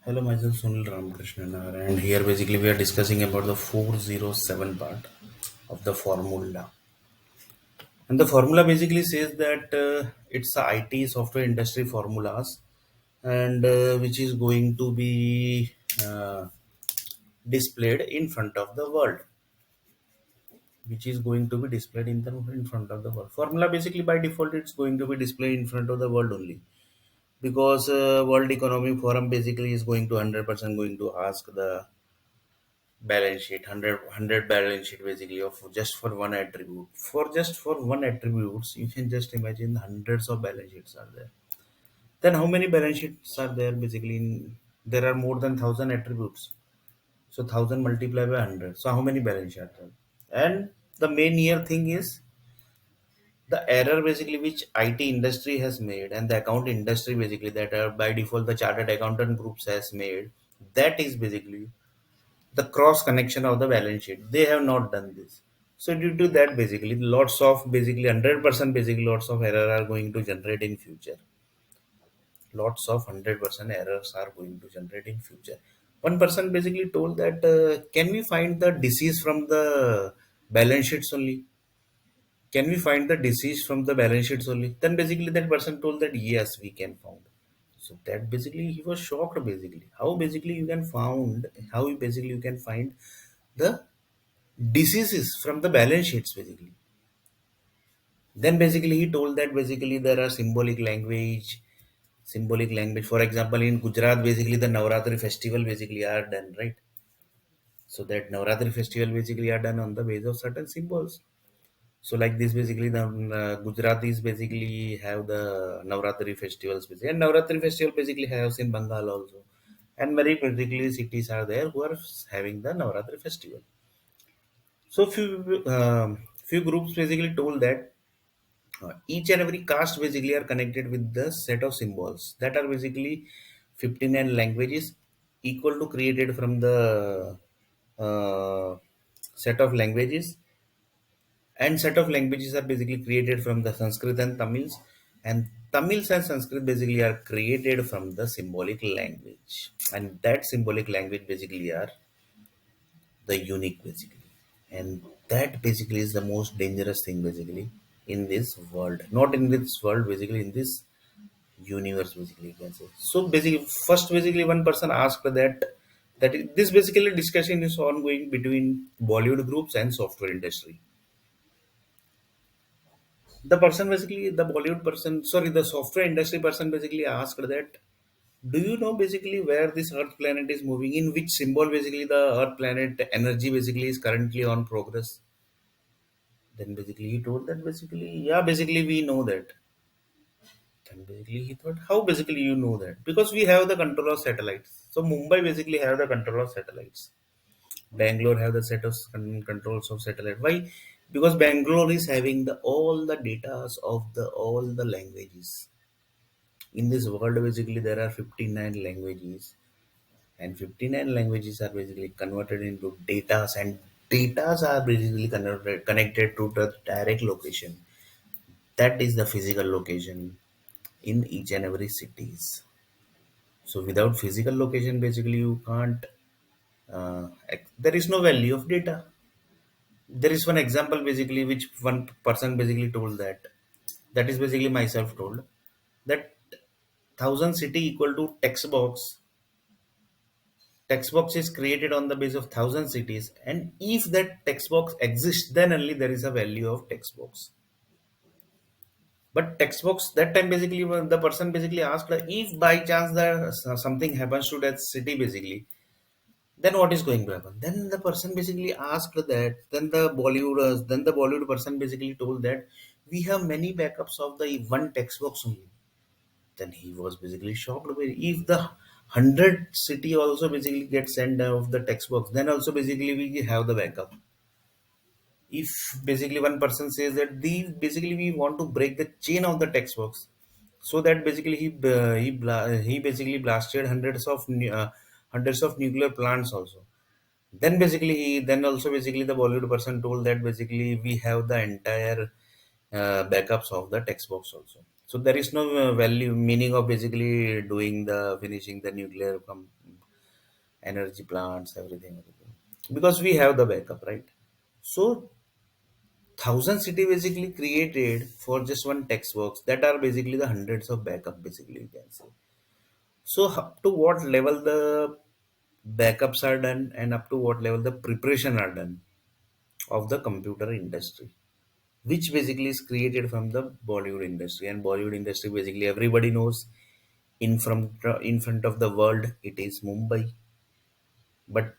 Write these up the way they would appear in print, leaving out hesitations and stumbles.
Hello, myself Sunil Ramakrishnan, and here basically we are discussing about the 407 part of the formula. And the formula basically says that it's the IT software industry formulas, and which is going to be displayed in front of the world. Which is going to be displayed in front of the world. Formula basically by default it's going to be displayed in front of the world only because World Economic Forum basically is going to 100% going to ask the balance sheet 100 balance sheet basically of just for one attribute for just for one attributes. You can just imagine hundreds of balance sheets are there. Then how many balance sheets are there basically there are more than 1,000 attributes, so 1,000 multiplied by 100, so how many balance sheets are there? And the main here thing is the error basically which IT industry has made and the account industry basically that are by default the chartered accountant groups has made, that is basically the cross connection of the balance sheet. They have not done this. So due to that, basically, lots of basically 100% basically lots of error are going to generate in future. Lots of 100% errors are going to generate in future. One person basically told that can we find the disease from the balance sheets only? Can we find the disease from the balance sheets only? Then basically that person told that yes, we can found. So that basically he was shocked basically. How basically you can found how basically you can find the diseases from the balance sheets basically. Then basically he told that basically there are symbolic language. For example, in Gujarat basically the Navratri festival basically are done, right? So that Navratri festival basically are done on the base of certain symbols. So like this basically the Gujaratis basically have the Navratri festivals basically, and Navratri festival basically has in Bengal also, and many particularly cities are there who are having the Navratri festival. So few groups basically told that each and every caste basically are connected with the set of symbols that are basically 59 languages equal to created from the uh, set of languages, and set of languages are basically created from the Sanskrit and Tamils, and Tamils and Sanskrit basically are created from the symbolic language, and that symbolic language basically are the unique basically, and that basically is the most dangerous thing basically in this world, not in this world basically in this universe basically you can say. So basically first basically one person asked this basically discussion is ongoing between Bollywood groups and software industry. The person basically the Bollywood person, sorry, the software industry person basically asked that do you know basically where this earth planet is moving, in which symbol basically the earth planet energy basically is currently on progress? Then basically he told that basically yeah basically we know that. Then basically he thought how basically you know that, because we have the control of satellites. So Mumbai basically have the control of satellites, Bangalore have the set of controls of satellite. Why? Because Bangalore is having the all the data of the all the languages in this world. Basically there are 59 languages, and 59 languages are basically converted into datas, and datas are basically connected to the direct location, that is the physical location in each and every cities. So without physical location basically you can't there is no value of data. There is one example basically which one person basically told that is basically myself told that 1,000 city equal to text box is created on the base of 1,000 cities, and if that text box exists then only there is a value of text box. But text box that time basically when the person basically asked if by chance there something happens to that city basically, then what is going to happen? Then the person basically asked that, then the Bollywood person basically told that we have many backups of the one text box only. Then he was basically shocked. If the 100 city also basically gets sent of the text box, then also basically we have the backup. If basically one person says that the basically we want to break the chain of the text box, so that basically he basically blasted hundreds of nuclear plants also. Then also basically the Bollywood person told that basically we have the entire backups of the text box also. So there is no value meaning of basically doing the finishing the nuclear energy plants, everything. Because we have the backup, right? So thousand city basically created for just one text box that are basically the hundreds of backup basically you can say. So up to what level the backups are done and up to what level the preparation are done of the computer industry, which basically is created from the Bollywood industry. And Bollywood industry basically everybody knows, in front of the world it is Mumbai. But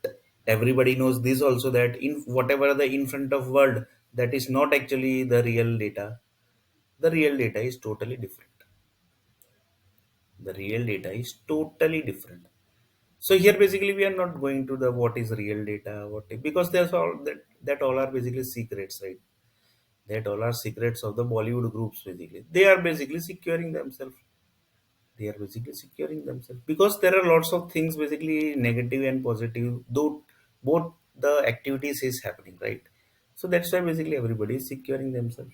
everybody knows this also, that in whatever the in front of world, that is not actually the real data. The real data is totally different. The real data is totally different. So here basically we are not going to the what is real data, because there's all that all are basically secrets, right? That all are secrets of the Bollywood groups basically. They are basically securing themselves. They are basically securing themselves because there are lots of things basically negative and positive, though both the activities is happening, right? So that's why basically everybody is securing themselves.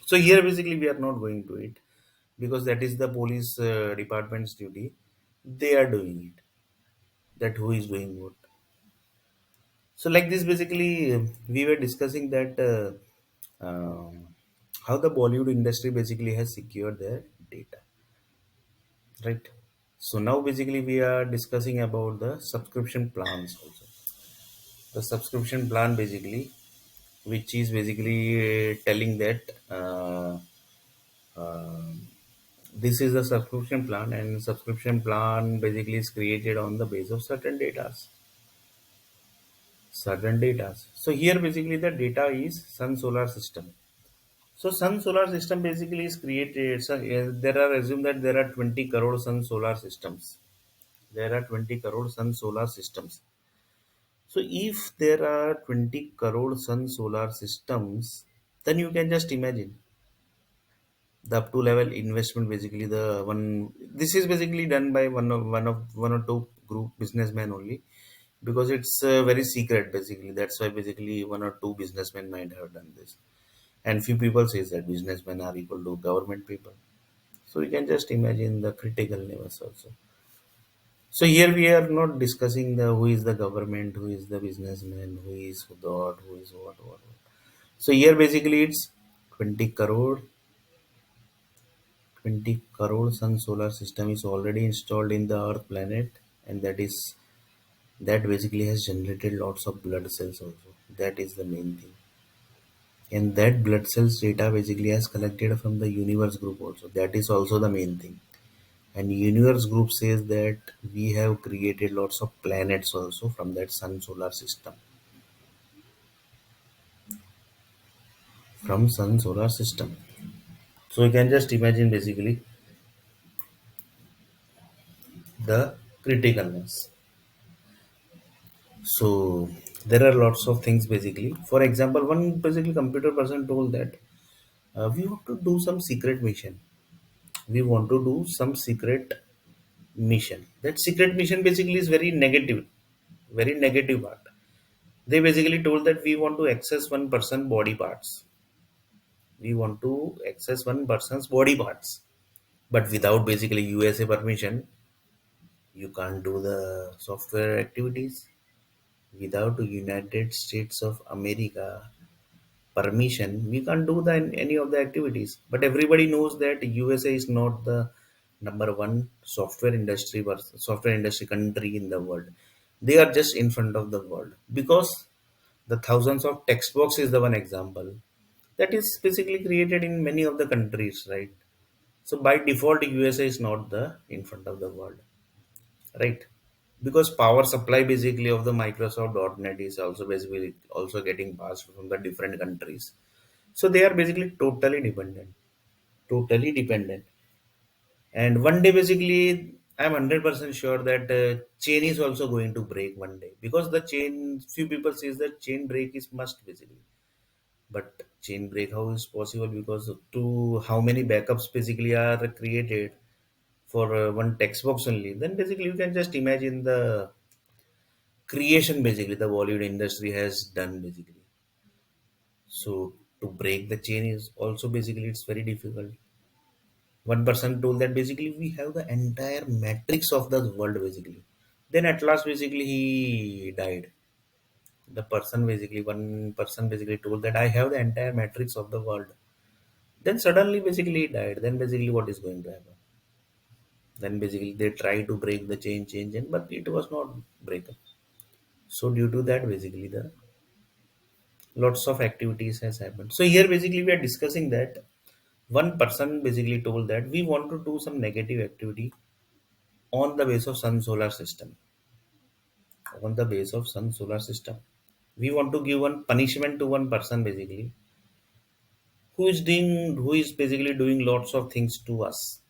So here basically we are not going to it because that is the police department's duty. They are doing it. That who is doing what. So like this basically we were discussing that how the Bollywood industry basically has secured their data, right? So now basically we are discussing about the subscription plans also. The subscription plan basically, which is basically telling that uh, this is the subscription plan, and subscription plan basically is created on the base of certain data. Certain data. So here basically the data is sun solar system. So sun solar system basically is created. So there are assume that there are 20 crore sun solar systems. There are 20 crore sun solar systems. So if there are 20 crore sun solar systems, then you can just imagine the up to level investment basically the one. This is basically done by one or two group businessmen only, because it's very secret basically. That's why basically one or two businessmen might have done this, and few people says that businessmen are equal to government people. So you can just imagine the critical levels also. So here we are not discussing the who is the government, who is the businessman, who is God, who is what. So here basically it's 20 crore, 20 crore sun solar system is already installed in the Earth planet, and that basically has generated lots of blood cells also. That is the main thing. And that blood cells data basically has collected from the universe group also. That is also the main thing. And universe group says that we have created lots of planets also from that sun solar system. From sun solar system. So you can just imagine basically the criticalness. So there are lots of things basically. For example, one basically computer person told that we want to do some secret mission. We want to do some secret mission. That secret mission basically is very negative part. They basically told that we want to access one person body parts. We want to access one person's body parts, but without basically USA permission, you can't do the software activities. Without the United States of America permission, we can't do any of the activities. But everybody knows that USA is not the number one software industry country in the world. They are just in front of the world because the thousands of textbooks is the one example that is basically created in many of the countries, right? So by default, USA is not the in front of the world, right? Because power supply basically of the Microsoft .NET is also basically also getting passed from the different countries. So they are basically totally dependent. And one day basically, I'm 100% sure that chain is also going to break one day, because the chain. Few people says that chain break is must basically, but chain break how is possible, because to how many backups basically are created for one text box only. Then basically you can just imagine the creation basically the Bollywood industry has done basically. So to break the chain is also basically it's very difficult. One person told that basically we have the entire matrix of the world basically. Then at last basically he died. The person basically, one person basically told that I have the entire matrix of the world. Then suddenly basically he died. Then basically what is going to happen? Then basically they try to break the chain, change, and but it was not breakup. So due to that, basically the lots of activities has happened. So here basically we are discussing that one person basically told that we want to do some negative activity on the base of sun solar system. On the base of sun solar system, we want to give one punishment to one person basically who is basically doing lots of things to us,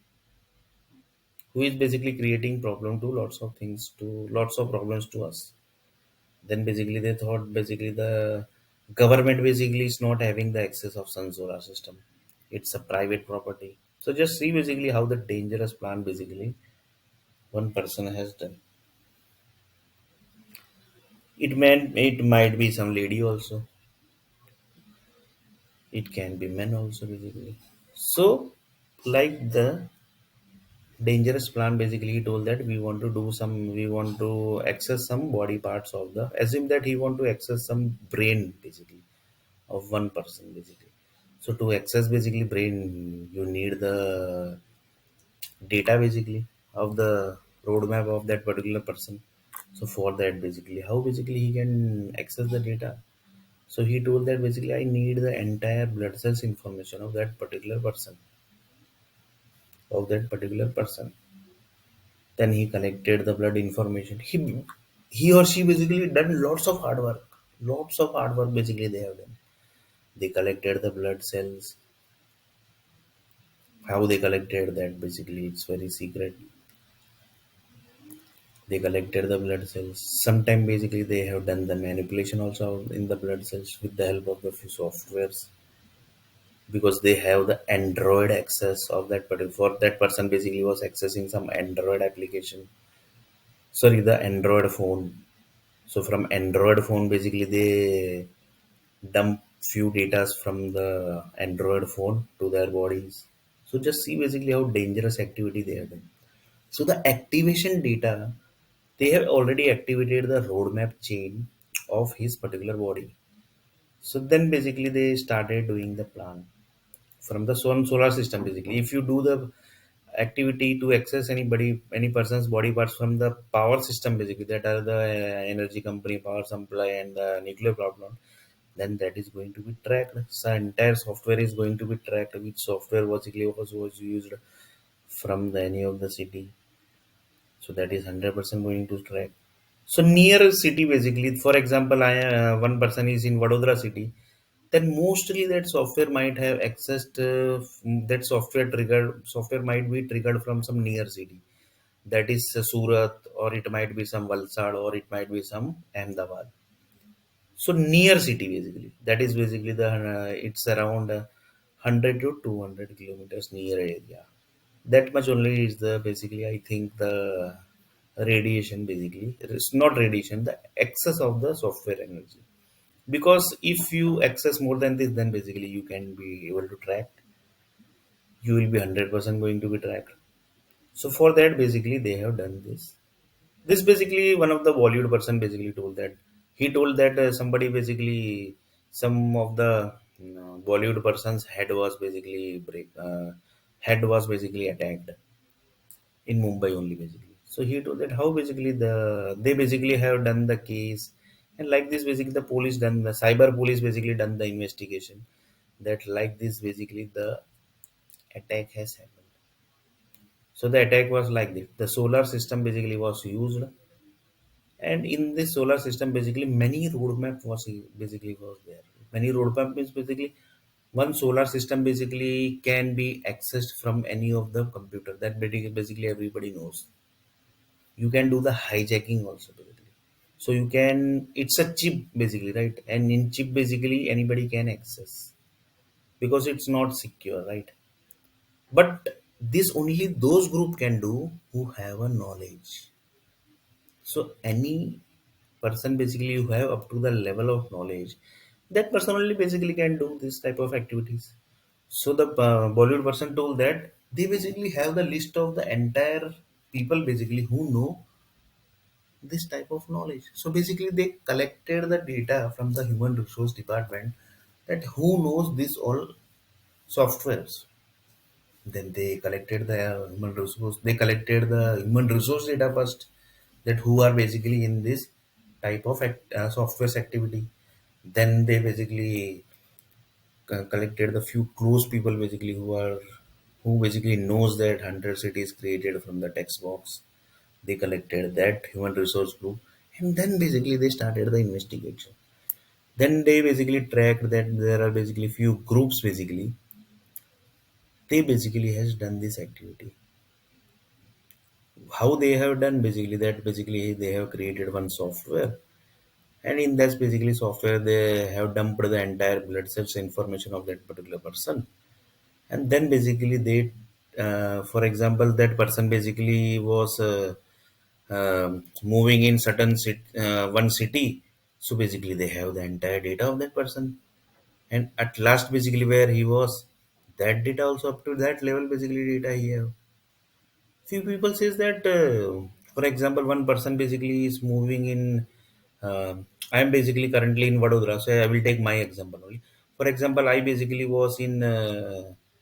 who is basically creating problem to lots of things to lots of problems to us. Then basically they thought basically the government basically is not having the access of sun solar system. It's a private property. So just see basically how the dangerous plan basically one person has done. It might be some lady also. It can be men also basically. So like the dangerous plan basically he told that we want to access some body parts of the assume that he want to access some brain basically of one person basically. So to access basically brain you need the data basically of the roadmap of that particular person. So for that basically how basically he can access the data. So he told that basically I need the entire blood cells information of that particular person. Then he collected the blood information. He or she basically done lots of hard work basically they have done. They collected the blood cells. How they collected that basically it's very secret. They collected the blood cells. Sometime basically they have done the manipulation also in the blood cells with the help of the few softwares because they have the Android access of that particular for that person basically was accessing some Android application. Sorry, the Android phone. So from Android phone, basically they dump few datas from the Android phone to their bodies. So just see basically how dangerous activity they have done. So the activation data, they have already activated the roadmap chain of his particular body. So then basically they started doing the plan from the sun solar system basically. If you do the activity to access any person's body parts from the power system basically that are the energy company power supply and the nuclear power plant, then that is going to be tracked. So entire software is going to be tracked which software basically was used from the any of the city. So that is 100% going to track. So near a city basically, for example one person is in Vadodara city, then mostly that software might have accessed that software might be triggered from some near city, that is Surat, or it might be some Valsad, or it might be some Ahmedabad. So near city basically, that is basically the it's around 100 to 200 kilometers near area. That much only is the basically I think the radiation basically. It's not radiation, the excess of the software energy. Because if you access more than this, then basically you can be able to track. You will be 100% going to be tracked. So for that, basically they have done this. This basically one of the Bollywood person basically told that he told that somebody basically some of the Bollywood person's head was basically attacked in Mumbai only basically. So he told that how basically they basically have done the case, and like this basically the cyber police basically done the investigation, that like this basically the attack has happened. So the attack was like this. The solar system basically was used, and in this solar system basically many roadmap was there. Many roadmap means basically one solar system basically can be accessed from any of the computer that basically everybody knows. You can do the hijacking also basically. So you can, it's a chip basically, right? And in chip basically anybody can access because it's not secure, right? But this only those group can do who have a knowledge. So any person basically you have up to the level of knowledge, that person only basically can do this type of activities. So the Bollywood person told that they basically have the list of the entire people basically who know this type of knowledge. So basically they collected the data from the human resource department, that who knows this all softwares. Then they collected the collected the human resource data first, that who are basically in this type of software's activity. Then they basically collected the few close people basically who basically knows that 100 cities created from the text box. They collected that human resource group, and then basically they started the investigation. Then they basically tracked that there are basically few groups basically they basically has done this activity. How they have done basically, that basically they have created one software, and in that basically software they have dumped the entire blood cells information of that particular person. And then basically they for example, that person basically was moving in one city. So basically they have the entire data of that person, and at last basically where he was, that data also up to that level basically data he have. Few people says that for example, one person basically is moving in uh, I am basically currently in Vadodara, so I will take my example only. For example, I basically was in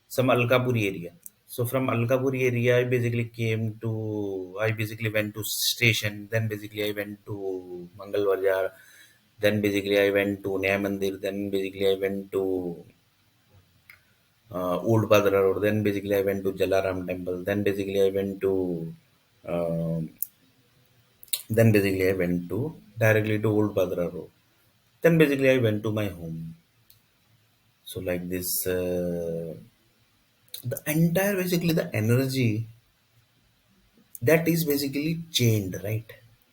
some Alkapuri area. So from Alkapuri area I basically went to station, then basically I went to Mangal Bazaar, then basically I went to Naya Mandir, then basically I went to Old Badra Road. Then basically I went to Jalaram Temple. Then basically I went to um then basically I went to directly to Old Badra Road. Then basically I went to my home. So like this, the entire basically the energy that is basically chained, right?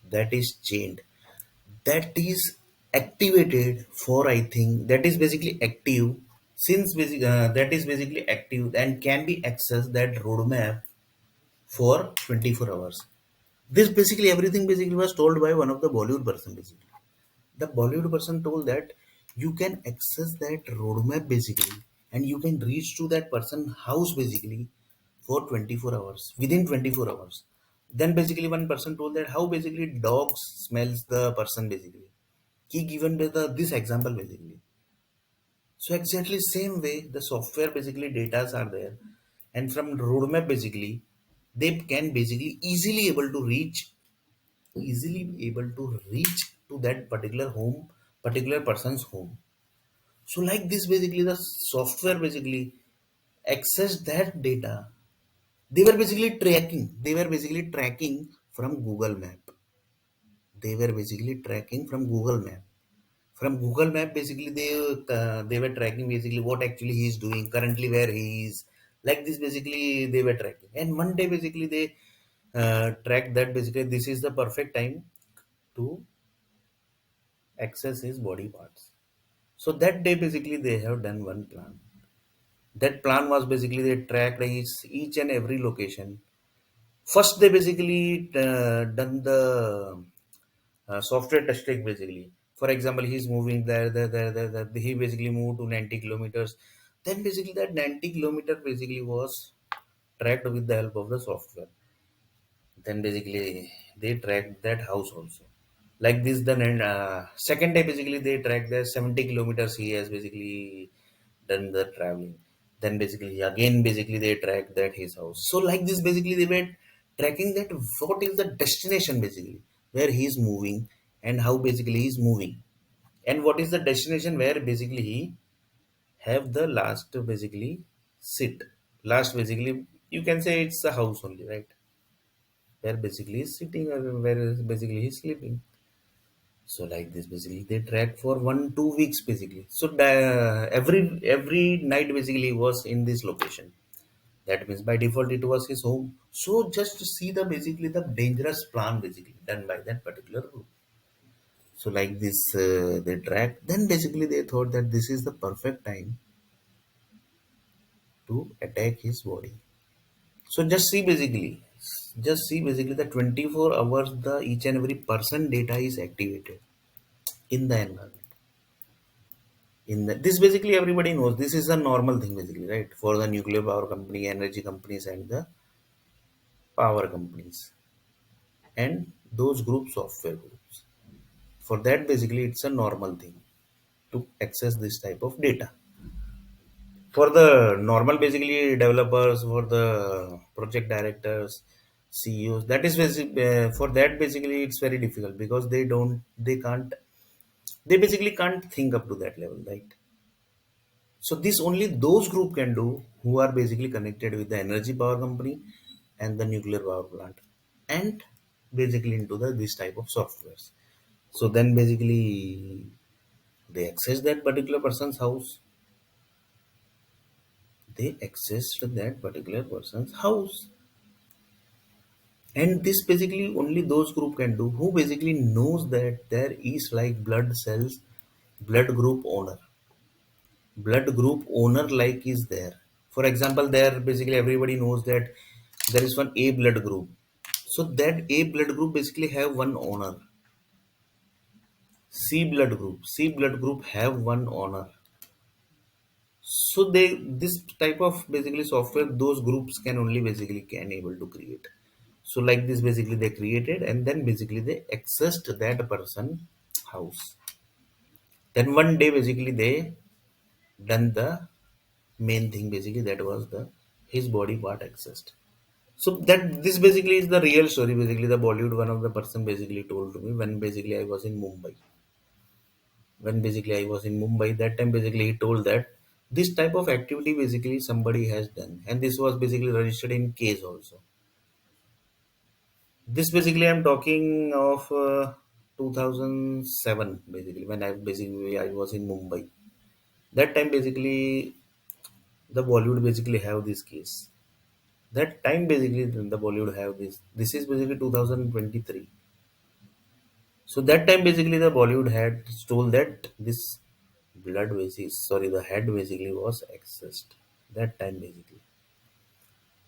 That is chained. That is activated for, I think that is basically active, since that is basically active and can be accessed that roadmap for 24 hours. This basically everything basically was told by one of the Bollywood person basically. The Bollywood person told that you can access that roadmap basically, and you can reach to that person house basically for 24 hours, within 24 hours. Then basically one person told that how basically dogs smells the person basically. He given this example basically. So exactly same way the software basically datas are there, and from roadmap basically they can basically easily be able to reach to that particular person's home. So like this basically the software basically access that data. They were basically tracking from Google Map. They were basically tracking from Google Map. From Google Map basically they were tracking basically what actually he is doing currently, where he is. Like this basically they were tracking, and one day basically they tracked that basically this is the perfect time to access his body parts. So that day basically they have done one plan. That plan was basically they tracked each and every location. First they basically done the software testing basically. For example, he's moving there. He basically moved to 90 kilometers. Then basically that 90 kilometer basically was tracked with the help of the software. Then basically they tracked that house also. Like this, then second day basically they tracked the 70 kilometers he has basically done the traveling. Then basically again basically they tracked that his house. So like this basically they were tracking that what is the destination basically where he's moving, and how basically he's moving, and what is the destination where basically he have the last basically sit. Last basically you can say it's the house only, right? Where basically he's sitting, or where basically he's sleeping. So like this basically they track for 1 2 weeks basically. So every night basically was in this location. That means by default it was his home. So just to see the basically the dangerous plan basically done by that particular group. So like this they track. Then basically they thought that this is the perfect time to attack his body. So just see basically the 24 hours the each and every person data is activated in the environment. This basically everybody knows this is a normal thing basically, right, for the nuclear power company, energy companies, and the power companies. And those groups software groups. For that, basically, it's a normal thing to access this type of data. For the normal, basically, developers, for the project directors, CEOs, that is for that, basically, it's very difficult because they basically can't think up to that level, right? So this only those group can do who are basically connected with the energy power company and the nuclear power plant, and basically into the this type of softwares. So then basically they access that particular person's house. They access to that particular person's house. And this basically only those group can do who basically knows that there is like blood cells, blood group owner. Blood group owner like is there. For example, there basically everybody knows that there is one A blood group. So that A blood group basically have one owner. C blood group have one owner. So they this type of basically software those groups can only basically can able to create. So like this basically they created and then basically they accessed that person house. Then one day basically they done the main thing basically that was the his body part accessed. So that this basically is the real story. Basically, the Bollywood one of the person basically told to me when basically I was in Mumbai. When basically I was in Mumbai, that time basically he told that this type of activity basically somebody has done, and this was basically registered in case also. This basically I'm talking of 2007 basically when I was in Mumbai. That time basically the Bollywood basically have this case. That time basically the Bollywood have this. This is basically 2023. So that time basically the Bollywood had told that this blood basically sorry the head basically was accessed. That time basically.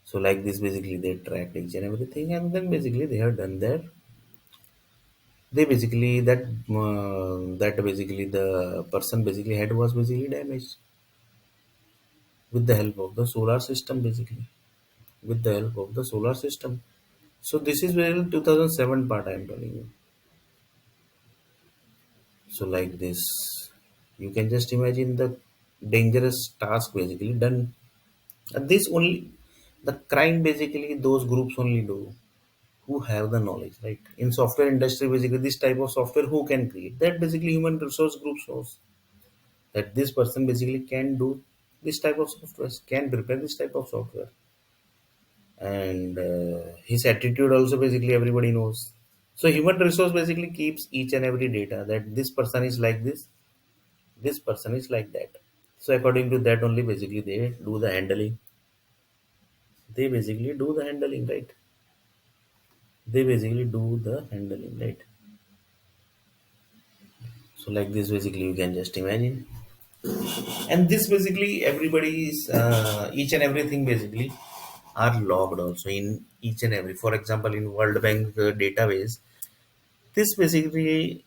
So like this basically they tracked each and everything and then basically they have done their they basically that basically the person basically head was basically damaged with the help of the solar system basically with the help of the solar system. So this is where 2007 part I am telling you. So like this, you can just imagine the dangerous task basically done. And this only the crime basically those groups only do who have the knowledge, right? In software industry, basically this type of software who can create that basically human resource group shows that this person basically can do this type of software, can prepare this type of software, and his attitude also basically everybody knows. So human resource basically keeps each and every data that this person is like this person is like that. So according to that only basically they do the handling. They basically do the handling, right? They basically do the handling, right? So like this basically you can just imagine. And this basically everybody is each and everything basically are logged also in each and every. For example, in World Bank database, this basically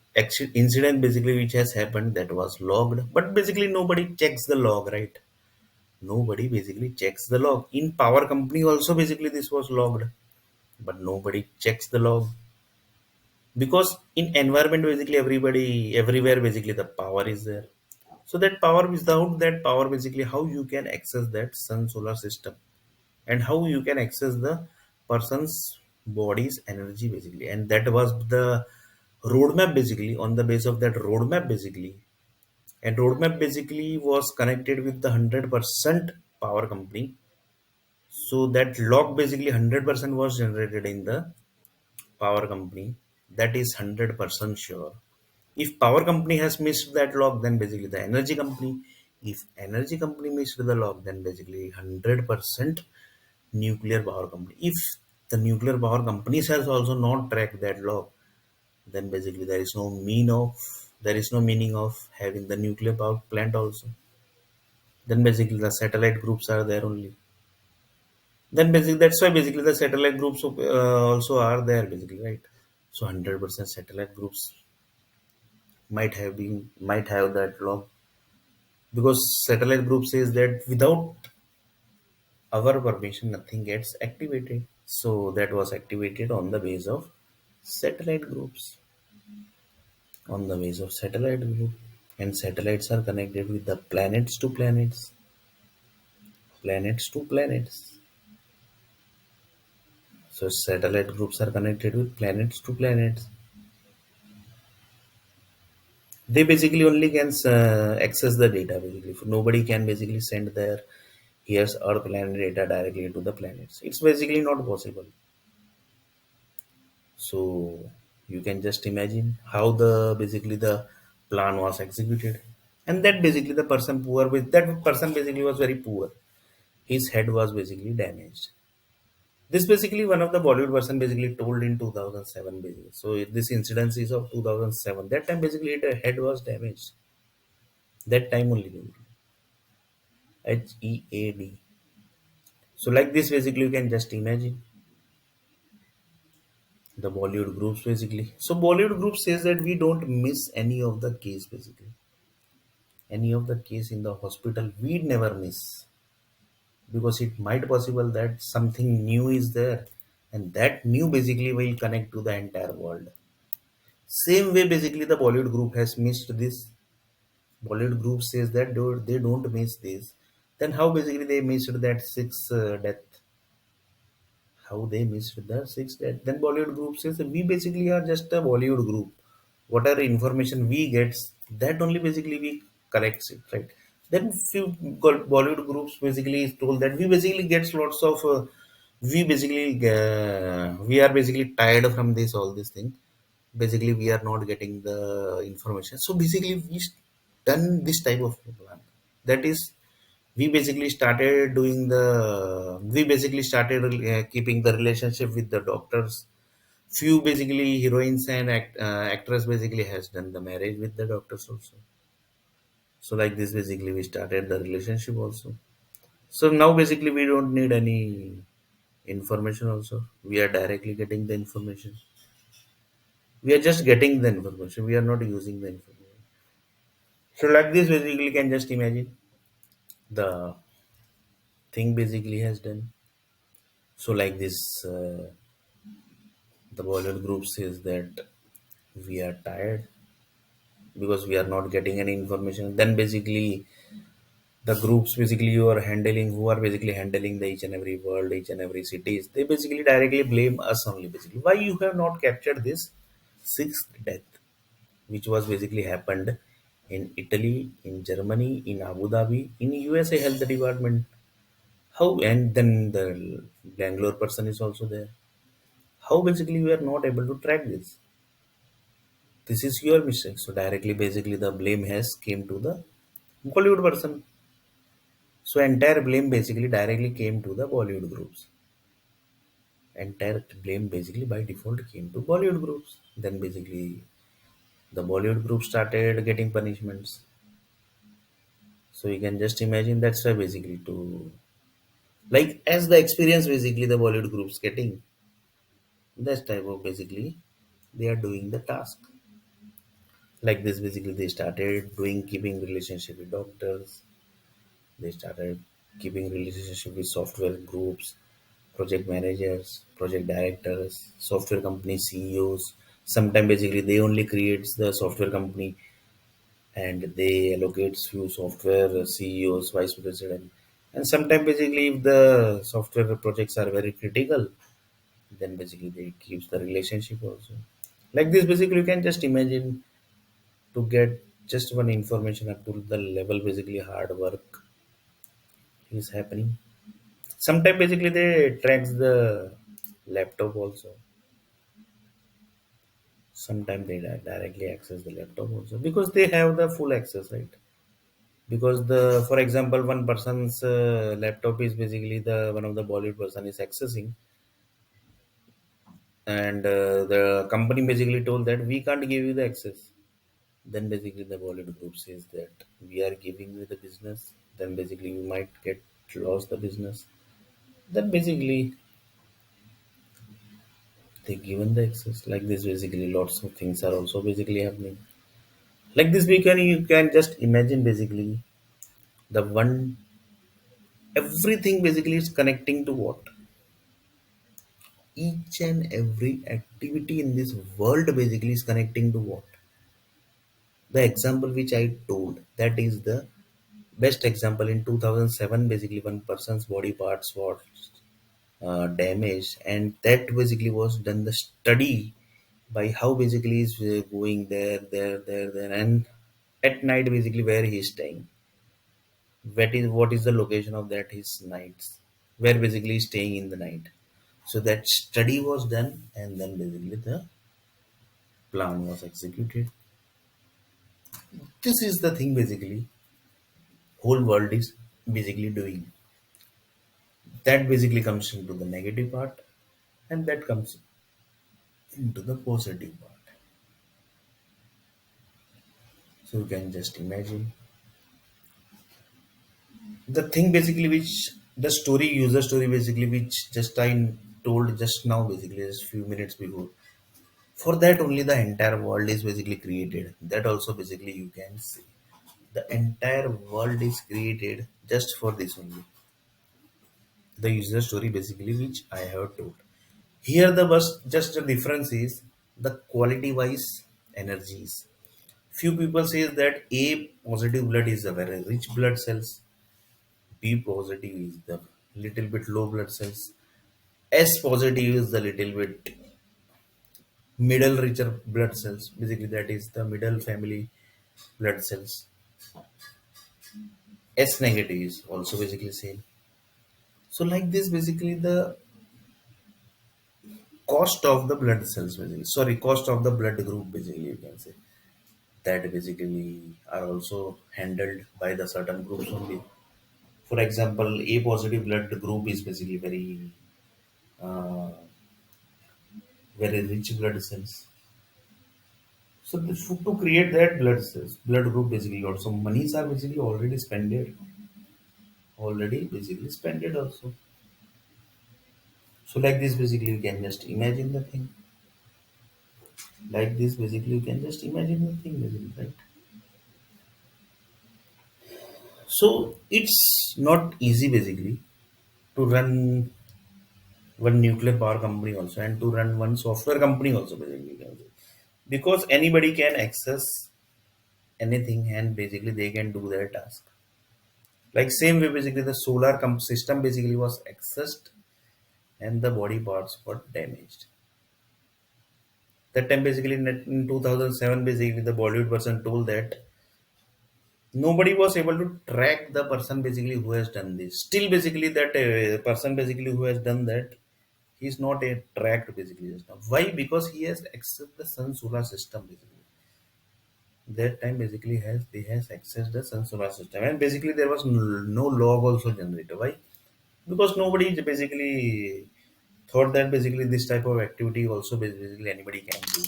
incident basically which has happened that was logged, but basically nobody checks the log, right? Nobody basically checks the log. In power company also basically this was logged, but nobody checks the log because in environment basically everybody everywhere basically the power is there. So that power without that power basically how you can access that sun solar system and how you can access the person's body's energy basically and that was the roadmap basically on the base of that roadmap basically and roadmap basically was connected with the 100% power company. So that log basically 100% was generated in the power company. That is 100% sure. If power company has missed that log, then basically the energy company. If energy company missed the log, then basically 100% nuclear power company. If the nuclear power companies has also not tracked that log, then basically there is no meaning of having the nuclear power plant also. Then basically the satellite groups are there only. Then basically that's why basically the satellite groups also are there basically, right? So 100% satellite groups might have that log because satellite group says that without our permission nothing gets activated. So that was activated on the base of Satellite groups on the ways of satellite group, and satellites are connected with the planets to planets. So satellite groups are connected with planets to planets. They basically only can access the data basically. Nobody can basically send their here's our planet data directly to the planets. It's basically not possible. So you can just imagine how the basically the plan was executed. And that basically the person poor with that person basically was very poor. His head was basically damaged. This basically one of the Bollywood person basically told in 2007 basically. So this incident is of 2007. That time basically the head was damaged. That time only basically. HEAD. So like this basically you can just imagine the Bollywood groups basically. So Bollywood group says that we don't miss any of the case basically. Any of the case in the hospital we never miss, because it might possible that something new is there, and that new basically will connect to the entire world. Same way basically the Bollywood group has missed this. Bollywood group says that they don't miss this. Then how basically they missed that six death? How they missed the six death? Then Bollywood group says that we basically are just a Bollywood group. Whatever information we get, that only basically we corrects it, right? Then few Bollywood groups basically is told that we basically gets lots of we are basically tired from this all this thing. Basically we are not getting the information, so basically done this type of plan. That is, we basically started keeping the relationship with the doctors. Few basically heroines and actress basically has done the marriage with the doctors also. So like this basically we started the relationship also. So now basically we don't need any information also, we are directly getting the information. We are just getting the information, we are not using the information. So like this basically can just imagine the thing basically has done. So like this the Bollywood group says that we are tired because we are not getting any information. Then basically the groups basically you are handling, who are basically handling the each and every world, each and every cities, they basically directly blame us only basically. Why you have not captured this sixth death, which was basically happened in Italy, in Germany, in Abu Dhabi, in USA health department. How, and then the Bangalore person is also there. How basically we are not able to track this? This is your mistake. So directly basically the blame has came to the Bollywood person. So entire blame basically directly came to the Bollywood groups. Entire blame basically by default came to Bollywood groups. Then basically the Bollywood group started getting punishments. So you can just imagine that's why basically to, like as the experience basically the Bollywood groups getting, that type of basically they are doing the task. Like this basically they started doing keeping relationship with doctors, they started keeping relationship with software groups, project managers, project directors, software company CEOs. Sometimes basically they only creates the software company and they allocate few software CEOs, vice president. And sometimes basically if the software projects are very critical, then basically they keeps the relationship also. Like this basically you can just imagine to get just one information up to the level basically hard work is happening. Sometimes basically they tracks the laptop also. Sometimes they directly access the laptop also because they have the full access, right? Because the, for example, one person's laptop is basically the one of the Bollywood person is accessing, and the company basically told that we can't give you the access. Then basically the Bollywood group says that we are giving you the business. Then basically you might get lost the business. Then basically they given the access. Like this basically lots of things are also basically happening. Like this we can, you can just imagine basically the one, everything basically is connecting to what? each and every activity in this world basically is connecting to what? The example which I told, that is the best example. In 2007 basically one person's body parts was damaged, and that basically was done the study by how basically is going there, and at night basically where he is staying, what is the location of that his nights, where basically he's staying in the night. So that study was done, and then basically the plan was executed. This is the thing basically whole world is basically doing. That basically comes into the negative part, and that comes into the positive part. So you can just imagine the thing basically which the story user story basically which just I told just now basically just few minutes before. For that only the entire world is basically created. That also basically you can see. The entire world is created just for this only. The user story basically which I have told. Here the bus just the difference is the quality wise energies. Few people says that A positive blood is a very rich blood cells. B positive is the little bit low blood cells. S positive is the little bit middle richer blood cells. Basically that is the middle family blood cells. S negative is also basically same. So like this basically the cost of the blood cells basically. Sorry, cost of the blood group basically you can say. That basically are also handled by the certain groups only. For example, A positive blood group is basically uh, very rich blood cells. So to create that blood cells, blood group basically also monies are basically already basically spended also. So like this basically you can just imagine the thing. Like this basically you can just imagine the thing basically, right? So it's not easy basically to run one nuclear power company also and to run one software company also basically you can say. Because anybody can access anything and basically they can do their task. Like same way basically the solar system basically was accessed and the body parts got damaged. That time basically in 2007 basically the Bollywood person told that nobody was able to track the person basically who has done this. Still basically that person basically who has done that, he's not a tracked basically just now. Why? Because he has accessed the sun solar system basically. That time basically has accessed the sun solar system, and basically there was no log also generated. Why? Because nobody basically thought that basically this type of activity also basically anybody can do.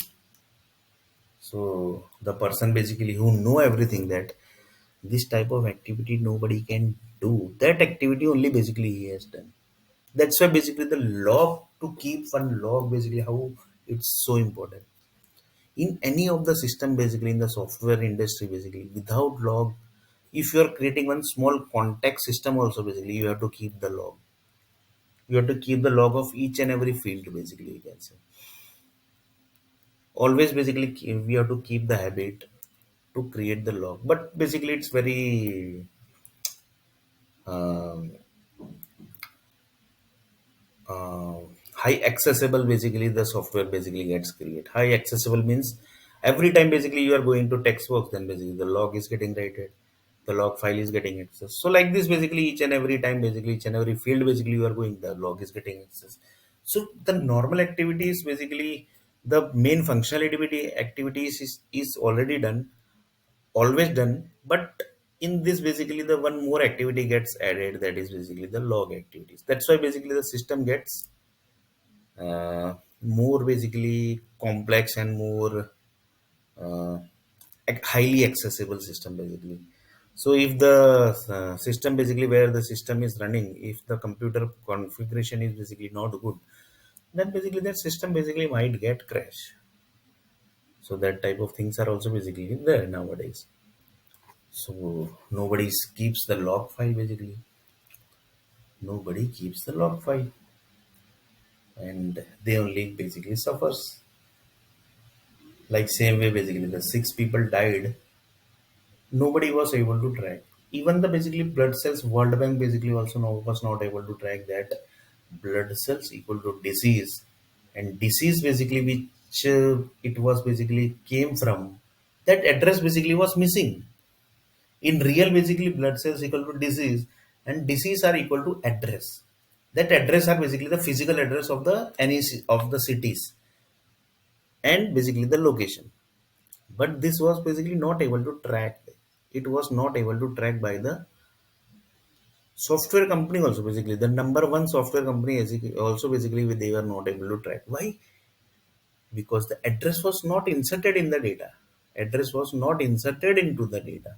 So the person basically who know everything that this type of activity nobody can do, that activity only basically he has done. That's why basically the log, to keep one log basically how it's so important. In any of the system basically in the software industry basically without log, if you are creating one small context system also basically you have to keep the log. You have to keep the log of each and every field basically you can say. Always basically we have to keep the habit to create the log, but basically it's very um, uh, high accessible basically the software basically gets created. High accessible means every time basically you are going to textbox, then basically the log is getting rated, the log file is getting access. So like this basically each and every time basically each and every field basically you are going, the log is getting access. So the normal activities basically the main functionality activities is already done, always done, but in this basically the one more activity gets added, that is basically the log activities. That's why basically the system gets more basically complex and more uh, highly accessible system basically. So if the system basically where the system is running, if the computer configuration is basically not good, then basically that system basically might get crash. So that type of things are also basically there nowadays. So nobody keeps the log file basically. Nobody keeps the log file. and they only basically suffers. Like same way basically the six people died, nobody was able to track. Even the basically blood cells, World Bank basically also was not able to track that blood cells equal to disease, and disease basically which it was basically came from, that address basically was missing. In real basically blood cells equal to disease, and disease are equal to address. That address are basically the physical address of the any of the cities and basically the location. But this was basically not able to track. It was not able to track by the software company also. Basically the number one software company also basically they were not able to track. Why? Because the address was not inserted in the data. Address was not inserted into the data.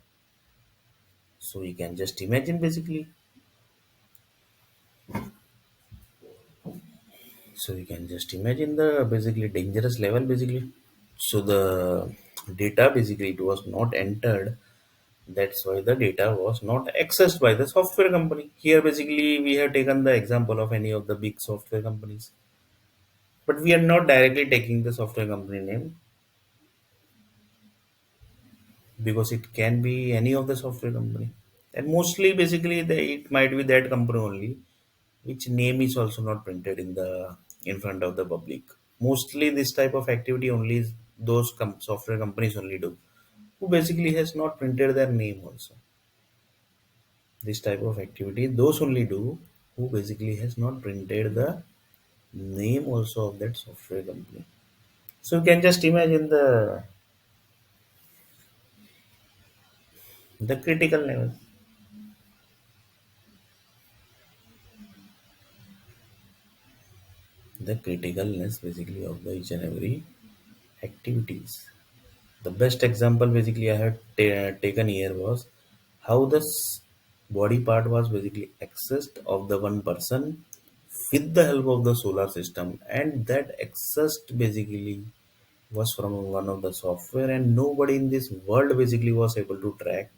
So you can just imagine basically. So you can just imagine the basically dangerous level basically. So the data basically it was not entered. That's why the data was not accessed by the software company. Here basically we have taken the example of any of the big software companies. But we are not directly taking the software company name, because it can be any of the software company. And mostly basically it might be that company only, which name is also not printed in the in front of the public. Mostly this type of activity only those software companies only do, who basically has not printed their name also. This type of activity those only do who basically has not printed the name also of that software company. So you can just imagine the critical level, the criticalness basically of the each and every activities. The best example basically I had taken here was how this body part was basically accessed of the one person with the help of the solar system, and that accessed basically was from one of the software, and nobody in this world basically was able to track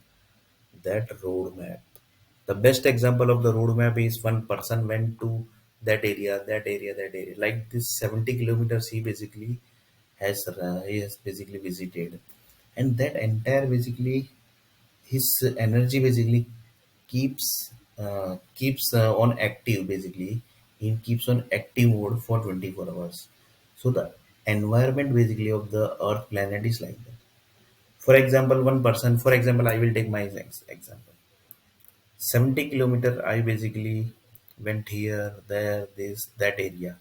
that roadmap. The best example of the roadmap is one person went to that area, that area, that area. Like this 70 kilometers he has basically visited, and that entire basically his energy basically keeps on active basically. He keeps on active mode for 24 hours. So the environment basically of the Earth planet is like that. For example, one person. For example, I will take my example. 70 kilometer I basically went here, there, this, that area.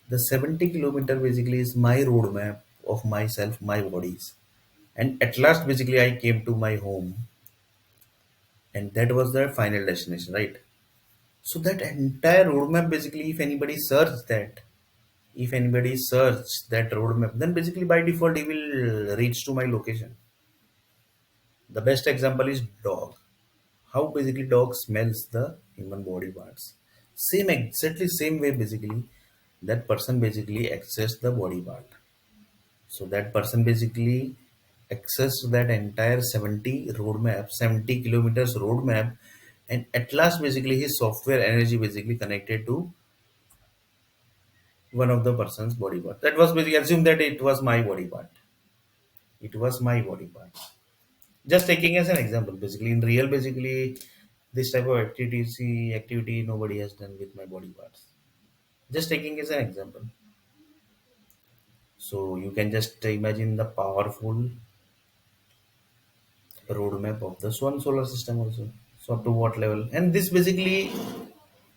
The 70 kilometer basically is my roadmap of myself, my bodies. And at last basically I came to my home, and that was the final destination, right? So that entire roadmap basically if anybody search that roadmap, then basically by default he will reach to my location. The best example is dog. How basically dog smells the human body parts. Same exactly same way basically that person basically access the body part. So that person basically access that entire 70 kilometers roadmap, and at last basically his software energy basically connected to one of the person's body part. That was basically assume that it was my body part. It was my body part. Just taking as an example, basically in real basically this type of activity nobody has done with my body parts. Just taking as an example. So you can just imagine the powerful roadmap of the Swan solar system also. So to what level? And this basically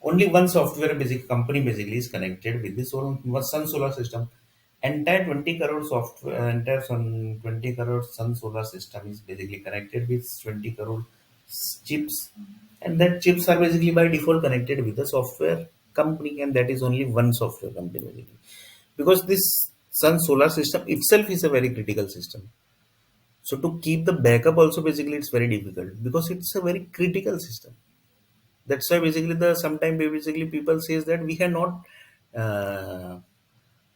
only one software basic company basically is connected with this sun solar system. Entire 20 crore software, entire sun 20 crore sun solar system is basically connected with 20 crore chips, and that chips are basically by default connected with the software company, and that is only one software company basically. Because this sun solar system itself is a very critical system. So to keep the backup also basically it's very difficult because it's a very critical system. That's why basically the sometime basically people says that uh,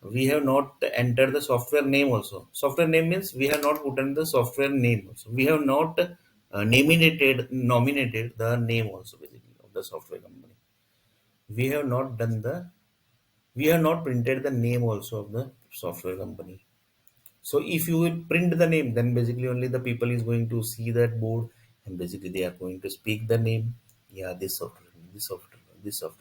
we have not entered the software name also. Software name means we have not put in the software name also. We have not nominated the name also basically of the software company. We have not done the We have not printed the name also of the software company. So if you will print the name, then basically only the people is going to see that board, and basically they are going to speak the name. Yeah, this software, this software, this software.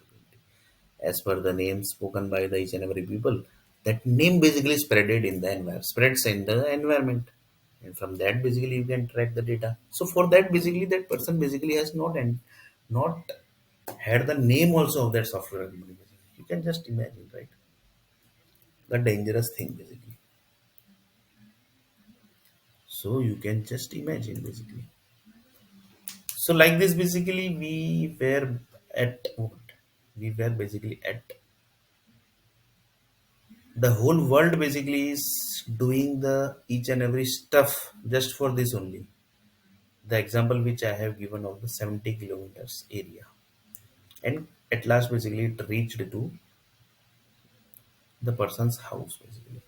As per the name spoken by the each and every people, that name basically spreaded in the environment, spreads in the environment, and from that basically you can track the data. So for that basically that person basically has not had the name also of that software company. You can just imagine, right? The dangerous thing basically. So you can just imagine basically. So like this basically we were at what? We were basically at the whole world basically is doing the each and every stuff just for this only. The example which I have given of the 70 kilometers area. And at last basically it reached to the person's house basically.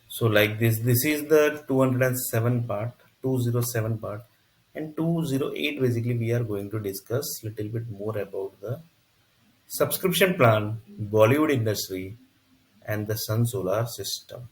So like this is the 207 part, 207 part, and 208 basically we are going to discuss little bit more about the subscription plan, Bollywood industry, and the Sun Solar system.